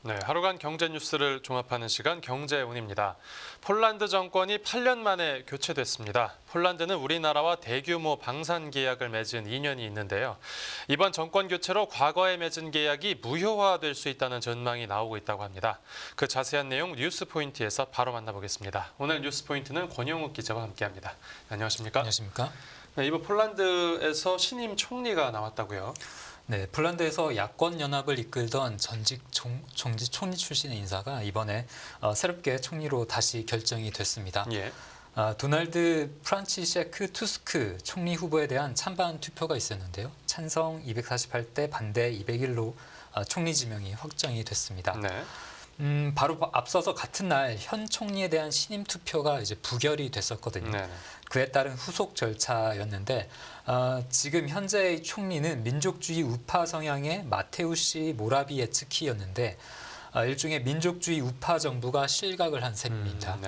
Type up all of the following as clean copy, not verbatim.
네, 하루간 경제 뉴스를 종합하는 시간 경제운입니다. 폴란드 정권이 8년 만에 교체됐습니다. 폴란드는 우리나라와 대규모 방산 계약을 맺은 인연이 있는데요. 이번 정권 교체로 과거에 맺은 계약이 무효화될 수 있다는 전망이 나오고 있다고 합니다. 그 자세한 내용 뉴스포인트에서 바로 만나보겠습니다. 오늘 뉴스포인트는 권영욱 기자와 함께합니다. 안녕하십니까? 안녕하십니까? 네, 이번 폴란드에서 신임 총리가 나왔다고요? 네, 폴란드에서 야권 연합을 이끌던 전직 총리 출신의 인사가 이번에 새롭게 총리로 다시 결정이 됐습니다. 예. 도널드 프란치셰크 투스크 총리 후보에 대한 찬반 투표가 있었는데요. 찬성 248대 반대 201로 총리 지명이 확정이 됐습니다. 네. 바로 앞서서 같은 날 현 총리에 대한 신임 투표가 이제 부결이 됐었거든요. 네. 그에 따른 후속 절차였는데 지금 현재의 총리는 민족주의 우파 성향의 마테우시 모라비에츠키였는데 일종의 민족주의 우파 정부가 실각을 한 셈입니다.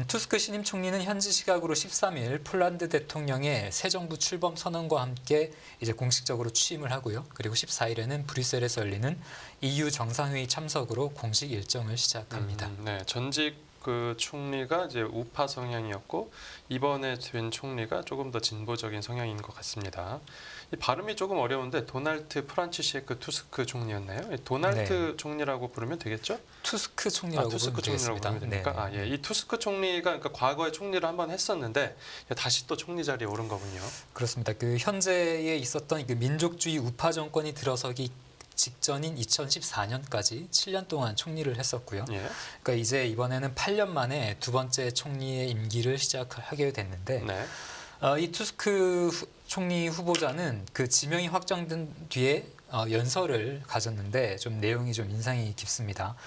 투스크 신임 총리는 현지 시각으로 13일 폴란드 대통령의 새 정부 출범 선언과 함께 이제 공식적으로 취임을 하고요. 그리고 14일에는 브뤼셀에서 열리는 EU 정상회의 참석으로 공식 일정을 시작합니다. 네, 전직 그 총리가 이제 우파 성향이었고 이번에 된 총리가 조금 더 진보적인 성향인 것 같습니다. 이 발음이 조금 어려운데 도널드 프란치셰크 투스크 총리였나요? 도널드 총리라고 부르면 되겠죠? 투스크 총리라고 투스크 부르면 총리라고 되겠습니다. 부르면 됩니까? 예, 이 투스크 총리가 그러니까 과거에 총리를 한번 했었는데 다시 또 총리 자리에 오른 거군요. 그렇습니다. 그 현재에 있었던 그 민족주의 우파 정권이 들어서기 직전인 2014년까지 7년 동안 총리를 했었고요. 예. 그러니까 이제 이번에는 8년 만에 두 번째 총리의 임기를 시작하게 됐는데 네. 이 투스크 총리 후보자는 그 지명이 확정된 뒤에 연설을 가졌는데 좀 내용이 좀 인상이 깊습니다.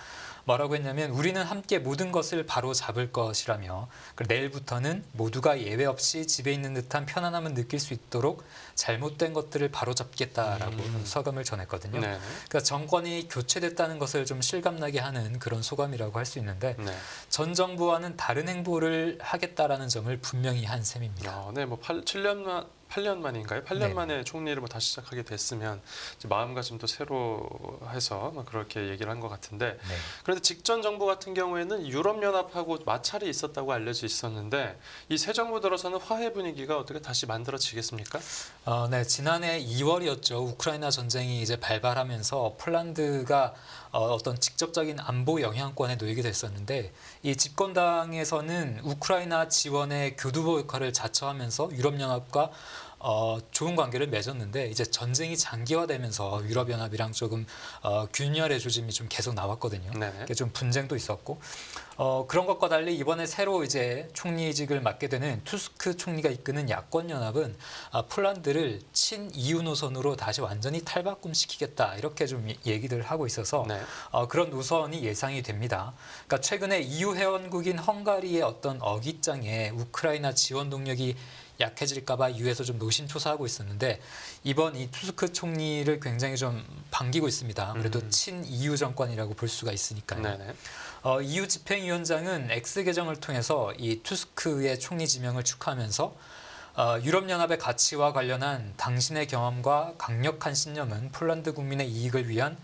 뭐라고 했냐면 우리는 함께 모든 것을 바로 잡을 것이라며 내일부터는 모두가 예외 없이 집에 있는 듯한 편안함을 느낄 수 있도록 잘못된 것들을 바로 잡겠다라고 소감을 전했거든요. 네. 그러니까 정권이 교체됐다는 것을 좀 실감나게 하는 그런 소감이라고 할 수 있는데 네. 전 정부와는 다른 행보를 하겠다라는 점을 분명히 한 셈입니다. 네, 뭐 8년 만인가요? 8년 네. 만에 총리를 뭐 다시 시작하게 됐으면 이제 마음가짐도 새로 해서 막 그렇게 얘기를 한 것 같은데 네. 그런데 직전 정부 같은 경우에는 유럽연합하고 마찰이 있었다고 알려져 있었는데 이 새 정부 들어서는 화해 분위기가 어떻게 다시 만들어지겠습니까? 네, 지난해 2월이었죠. 우크라이나 전쟁이 이제 발발하면서 폴란드가 어떤 직접적인 안보 영향권에 놓이게 됐었는데 이 집권당에서는 우크라이나 지원의 교두보 역할을 자처하면서 유럽연합과 좋은 관계를 맺었는데 이제 전쟁이 장기화되면서 유럽연합이랑 조금 균열의 조짐이 좀 계속 나왔거든요. 네네. 좀 분쟁도 있었고 그런 것과 달리 이번에 새로 이제 총리직을 맡게 되는 투스크 총리가 이끄는 야권 연합은 폴란드를 친EU 노선으로 다시 완전히 탈바꿈시키겠다 이렇게 좀 얘기들 하고 있어서 네. 그런 노선이 예상이 됩니다. 그러니까 최근에 EU 회원국인 헝가리의 어떤 어깃장에 우크라이나 지원 동력이 약해질까봐 EU에서 좀 노심초사하고 있었는데 이번 이 투스크 총리를 굉장히 좀 반기고 있습니다. 그래도 친EU 정권이라고 볼 수가 있으니까요. 네네. EU 집행위원장은 X 계정을 통해서 이 투스크의 총리 지명을 축하하면서 유럽연합의 가치와 관련한 당신의 경험과 강력한 신념은 폴란드 국민의 이익을 위한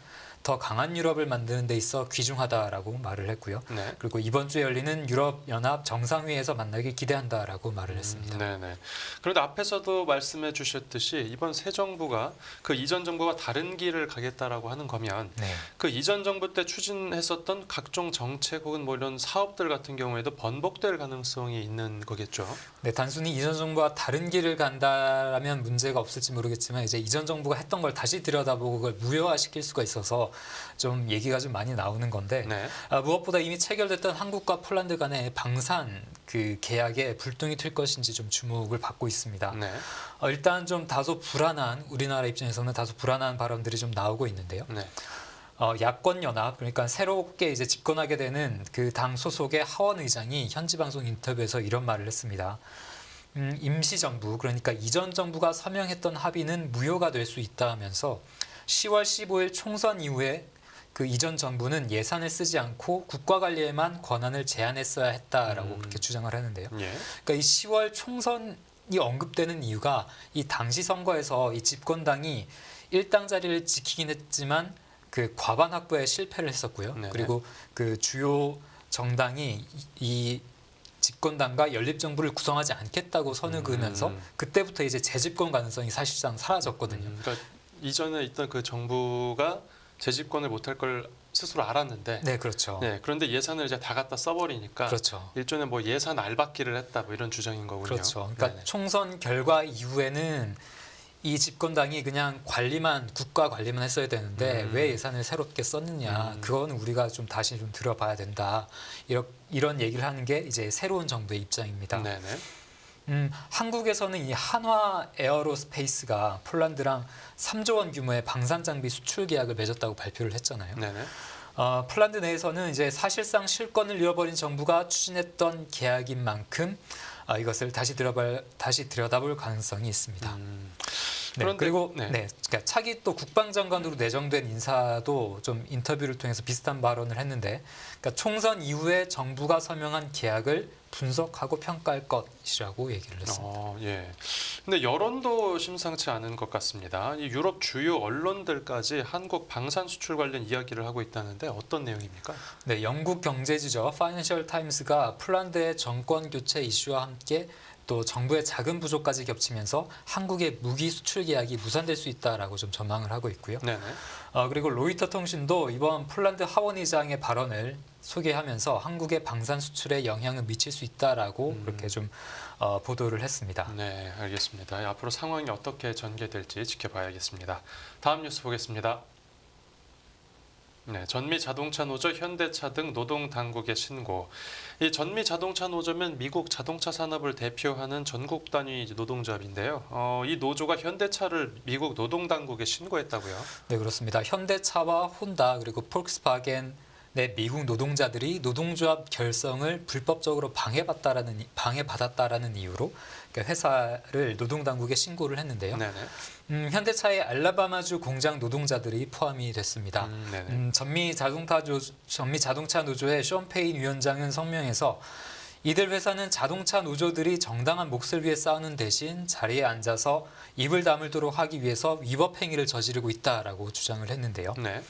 더 강한 유럽을 만드는 데 있어 귀중하다라고 말을 했고요. 네. 그리고 이번 주에 열리는 유럽연합 정상회의에서 만나길 기대한다라고 말을 했습니다. 네네. 그런데 앞에서도 말씀해 주셨듯이 이번 새 정부가 그 이전 정부와 다른 길을 가겠다라고 하는 거면 네. 그 이전 정부 때 추진했었던 각종 정책 혹은 뭐 이런 사업들 같은 경우에도 번복될 가능성이 있는 거겠죠. 네, 단순히 이전 정부와 다른 길을 간다라면 문제가 없을지 모르겠지만 이제 이전 정부가 했던 걸 다시 들여다보고 그걸 무효화시킬 수가 있어서 좀 얘기가 좀 많이 나오는 건데 네. 무엇보다 이미 체결됐던 한국과 폴란드 간의 방산 그 계약에 불똥이 튈 것인지 좀 주목을 받고 있습니다. 네. 일단 좀 다소 불안한 우리나라 입장에서는 다소 불안한 발언들이 좀 나오고 있는데요. 네. 야권 연합 그러니까 새롭게 이제 집권하게 되는 그 당 소속의 하원 의장이 현지 방송 인터뷰에서 이런 말을 했습니다. 임시정부 그러니까 이전 정부가 서명했던 합의는 무효가 될 수 있다 하면서 10월 15일 총선 이후에 그 이전 정부는 예산을 쓰지 않고 국가 관리에만 권한을 제한했어야 했다라고 그렇게 주장을 하는데요. 예. 그러니까 이 10월 총선이 언급되는 이유가 이 당시 선거에서 이 집권당이 일당 자리를 지키긴 했지만 그 과반 확보에 실패를 했었고요. 네네. 그리고 그 주요 정당이 이 집권당과 연립정부를 구성하지 않겠다고 선을 그으면서 그때부터 이제 재집권 가능성이 사실상 사라졌거든요. 그러니까 이전에 있던 그 정부가 재집권을 못할 걸 스스로 알았는데, 네, 그렇죠. 네, 그런데 예산을 이제 다 갖다 써버리니까 그렇죠. 일종의 뭐 예산 알박기를 했다 뭐 이런 주장인 거군요. 그렇죠. 그러니까 네네. 총선 결과 이후에는 이 집권당이 그냥 관리만 국가 관리만 했어야 되는데 왜 예산을 새롭게 썼느냐 그거는 우리가 좀 다시 좀 들어봐야 된다 이런 얘기를 하는 게 이제 새로운 정부의 입장입니다. 네네. 한국에서는 이 한화 에어로스페이스가 폴란드랑 3조 원 규모의 방산 장비 수출 계약을 맺었다고 발표를 했잖아요. 네네. 폴란드 내에서는 이제 사실상 실권을 잃어버린 정부가 추진했던 계약인 만큼 이것을 다시 들여다볼 가능성이 있습니다. 네, 그런데- 그리고 네. 그러니까 차기 또 국방장관으로 내정된 인사도 좀 인터뷰를 통해서 비슷한 발언을 했는데, 그러니까 총선 이후에 정부가 서명한 계약을 분석하고 평가할 것이라고 얘기를 했습니다. 예. 근데 여론도 심상치 않은 것 같습니다. 이 유럽 주요 언론들까지 한국 방산 수출 관련 이야기를 하고 있다는데 어떤 내용입니까? 네, 영국 경제지죠 파이낸셜 타임스가 폴란드의 정권 교체 이슈와 함께 또 정부의 자금 부족까지 겹치면서 한국의 무기 수출 계약이 무산될 수 있다라고 좀 전망을 하고 있고요. 네네. 그리고 로이터 통신도 이번 폴란드 하원의장의 발언을 소개하면서 한국의 방산 수출에 영향을 미칠 수 있다라고 그렇게 좀 보도를 했습니다. 네, 알겠습니다. 앞으로 상황이 어떻게 전개될지 지켜봐야겠습니다. 다음 뉴스 보겠습니다. 네, 전미자동차 노조, 현대차 등 노동 당국의 신고. 이 전미자동차 노조면 미국 자동차 산업을 대표하는 전국 단위 노동조합인데요. 이 노조가 현대차를 미국 노동 당국에 신고했다고요? 네, 그렇습니다. 현대차와 혼다 그리고 폴크스바겐의 미국 노동자들이 노동조합 결성을 불법적으로 방해받았다라는 이유로 그러니까 회사를 노동당국에 신고를 했는데요. 네네. 현대차의 알라바마주 공장 노동자들이 포함이 됐습니다. 네네. 전미자동차 노조의 션 페인 위원장은 성명에서 이들 회사는 자동차 노조들이 정당한 몫을 위해 싸우는 대신 자리에 앉아서 입을 다물도록 하기 위해서 위법 행위를 저지르고 있다라고 주장을 했는데요. 네.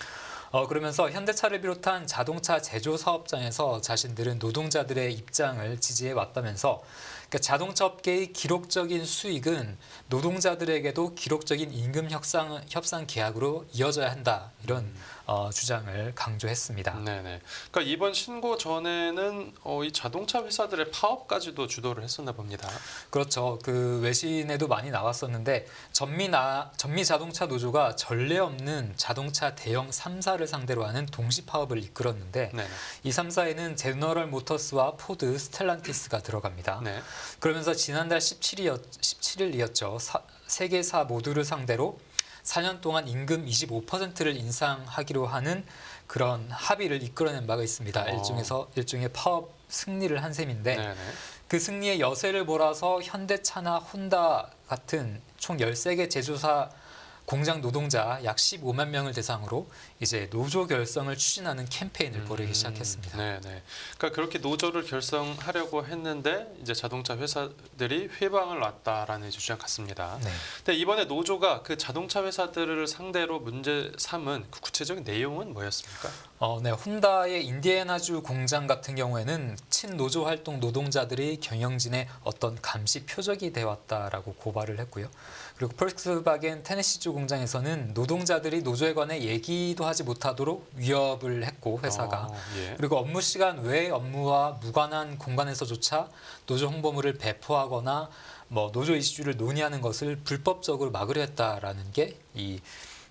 그러면서 현대차를 비롯한 자동차 제조 사업장에서 자신들은 노동자들의 입장을 지지해 왔다면서 그러니까 자동차 업계의 기록적인 수익은 노동자들에게도 기록적인 임금 협상 계약으로 이어져야 한다 이런 주장을 강조했습니다. 네네. 그러니까 이번 신고 전에는 이 자동차 회사들의 파업까지도 주도를 했었나 봅니다. 그렇죠. 그 외신에도 많이 나왔었는데 전미 자동차 노조가 전례 없는 자동차 대형 3사를 상대로 하는 동시 파업을 이끌었는데 네네. 이 3사에는 제너럴 모터스와 포드, 스텔란티스가 들어갑니다. 네. 그러면서 지난달 17일이었죠. 세 개사 모두를 상대로 4년 동안 임금 25%를 인상하기로 하는 그런 합의를 이끌어낸 바가 있습니다. 일종의 파업 승리를 한 셈인데 네네. 그 승리의 여세를 몰아서 현대차나 혼다 같은 총 13개 제조사 공장 노동자 약 15만 명을 대상으로 이제 노조 결성을 추진하는 캠페인을 벌이기 시작했습니다. 네네. 그러니까 그렇게 노조를 결성하려고 했는데 이제 자동차 회사들이 회방을 놨다라는 주장 같습니다. 네. 근데 이번에 노조가 그 자동차 회사들을 상대로 문제 삼은 그 구체적인 내용은 뭐였습니까? 네, 혼다의 인디애나주 공장 같은 경우에는 친노조 활동 노동자들이 경영진의 어떤 감시 표적이 되었다라고 고발을 했고요. 그리고 폴크스바겐 테네시주 공장에서는 노동자들이 노조에 관해 얘기도 하지 못하도록 위협을 했고 회사가 예. 그리고 업무 시간 외의 업무와 무관한 공간에서조차 노조 홍보물을 배포하거나 노조 이슈를 논의하는 것을 불법적으로 막으려 했다라는 게 이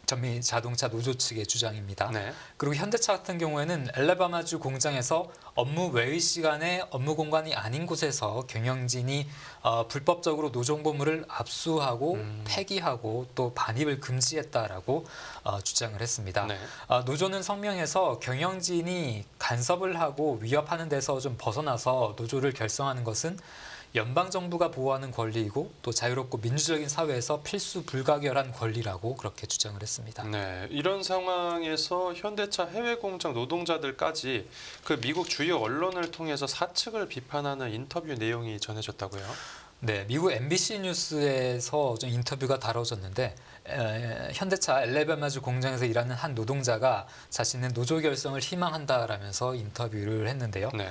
전미 자동차 노조 측의 주장입니다. 네. 그리고 현대차 같은 경우에는 엘라바마주 공장에서 업무 외의 시간에 업무 공간이 아닌 곳에서 경영진이 불법적으로 노조 홍보물을 압수하고 폐기하고 또 반입을 금지했다라고 주장을 했습니다. 네. 노조는 성명에서 경영진이 간섭을 하고 위협하는 데서 좀 벗어나서 노조를 결성하는 것은 연방정부가 보호하는 권리이고 또 자유롭고 민주적인 사회에서 필수 불가결한 권리라고 그렇게 주장을 했습니다. 네, 이런 상황에서 현대차 해외 공장 노동자들까지 그 미국 주요 언론을 통해서 사측을 비판하는 인터뷰 내용이 전해졌다고요? 네, 미국 MBC 뉴스에서 좀 인터뷰가 다뤄졌는데 현대차 엘레베마주 공장에서 일하는 한 노동자가 자신은 노조 결성을 희망한다라면서 인터뷰를 했는데요. 네.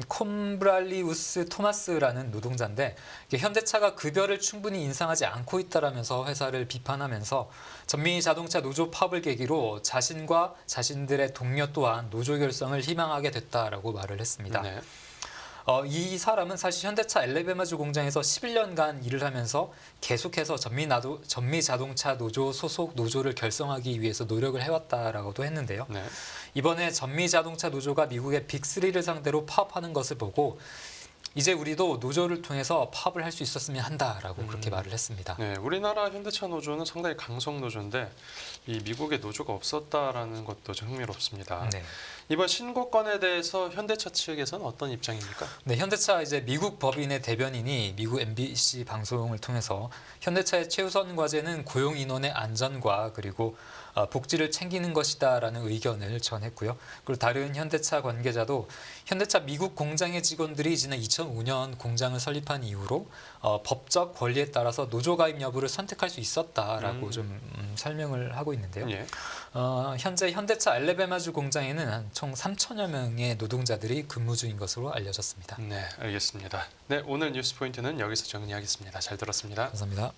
콤브랄리우스 토마스라는 노동자인데 이게 현대차가 급여를 충분히 인상하지 않고 있다라면서 회사를 비판하면서 전미 자동차 노조 파업을 계기로 자신과 자신들의 동료 또한 노조 결성을 희망하게 됐다라고 말을 했습니다. 네. 이 사람은 사실 현대차 엘레베마주 공장에서 11년간 일을 하면서 계속해서 전미 자동차 노조 소속 노조를 결성하기 위해서 노력을 해왔다라고도 했는데요. 네. 이번에 전미 자동차 노조가 미국의 빅3를 상대로 파업하는 것을 보고 이제 우리도 노조를 통해서 파업을 할 수 있었으면 한다라고 그렇게 말을 했습니다. 네, 우리나라 현대차 노조는 상당히 강성 노조인데 이 미국에 노조가 없었다라는 것도 좀 흥미롭습니다. 네. 이번 신고건에 대해서 현대차 측에서는 어떤 입장입니까? 네, 현대차 이제 미국 법인의 대변인이 미국 MBC 방송을 통해서 현대차의 최우선 과제는 고용 인원의 안전과 그리고 복지를 챙기는 것이다라는 의견을 전했고요. 그리고 다른 현대차 관계자도 현대차 미국 공장의 직원들이 지난 2005년 공장을 설립한 이후로 법적 권리에 따라서 노조 가입 여부를 선택할 수 있었다라고 좀 설명을 하고 있는데요. 예. 현재 현대차 엘레베마주 공장에는 한 총 3천여 명의 노동자들이 근무 중인 것으로 알려졌습니다. 네, 알겠습니다. 네, 오늘 뉴스 포인트는 여기서 정리하겠습니다. 잘 들었습니다. 감사합니다.